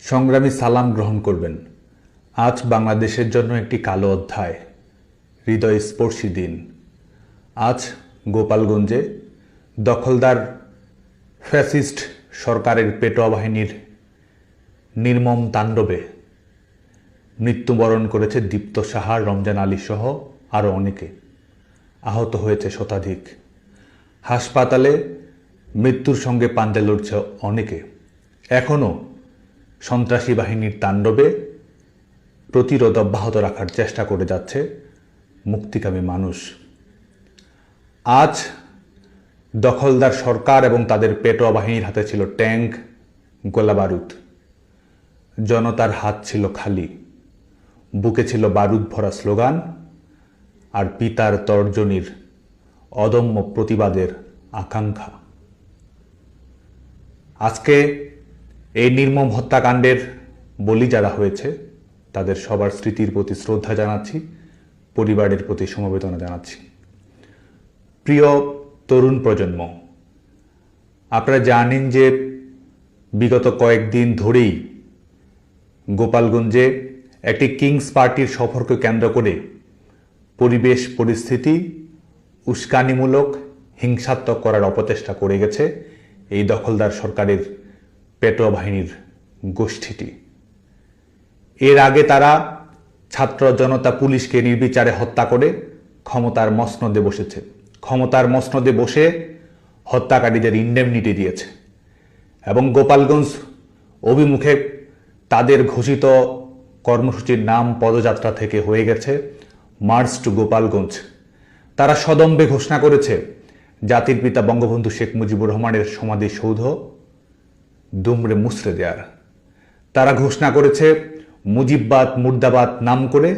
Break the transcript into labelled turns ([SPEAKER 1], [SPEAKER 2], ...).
[SPEAKER 1] সংগ্রামী সালাম গ্রহণ করবেন। আজ বাংলাদেশের জন্য একটি কালো অধ্যায়, হৃদয়স্পর্শী দিন। আজ গোপালগঞ্জে দখলদার ফ্যাসিস্ট সরকারের পেটোয়া বাহিনীর নির্মম তাণ্ডবে মৃত্যুবরণ করেছে দীপ্ত সাহা, রমজান আলী সহ আরও অনেকে। আহত হয়েছে শতাধিক। হাসপাতালে মৃত্যুর সঙ্গে পাঞ্জা লড়ছে অনেকে। এখনও সন্ত্রাসী বাহিনীর তাণ্ডবে প্রতিরোধ অব্যাহত রাখার চেষ্টা করে যাচ্ছে মুক্তিকামী মানুষ। আজ দখলদার সরকার এবং তাদের পেটোয়া বাহিনীর হাতে ছিল ট্যাঙ্ক, গোলাবারুদ। জনতার হাত ছিল খালি, বুকে ছিল বারুদ ভরা স্লোগান আর পিতার তর্জনীর অদম্য প্রতিবাদের আকাঙ্ক্ষা। আজকে এই নির্মম হত্যাকাণ্ডের বলি যারা হয়েছে তাদের সবার স্মৃতির প্রতি শ্রদ্ধা জানাচ্ছি, পরিবারের প্রতি সমবেদনা জানাচ্ছি। প্রিয় তরুণ প্রজন্ম, আপনারা জানেন যে বিগত কয়েকদিন ধরেই গোপালগঞ্জে একটি কিংস পার্টির সফরকে কেন্দ্র করে পরিবেশ পরিস্থিতি উস্কানিমূলক, হিংসাত্মক করার অপচেষ্টা করে গেছে এই দখলদার সরকারের পেটোয়া বাহিনীর গোষ্ঠীটি। এর আগে তারা ছাত্র জনতা পুলিশকে নির্বিচারে হত্যা করে ক্ষমতার মসনদে বসেছে। ক্ষমতার মসনদে বসে হত্যাকারীদের ইন্ডেমনিটি দিয়েছে এবং গোপালগঞ্জ অভিমুখে তাদের ঘোষিত কর্মসূচির নাম পদযাত্রা থেকে হয়ে গেছে মার্চ টু গোপালগঞ্জ। তারা সদম্ভে ঘোষণা করেছে জাতির পিতা বঙ্গবন্ধু শেখ মুজিবুর রহমানের সমাধিসৌধ দুমড়ে মুচড়ে দেওয়ার। তারা ঘোষণা করেছে মুজিববাদ মুর্দাবাদ নাম করে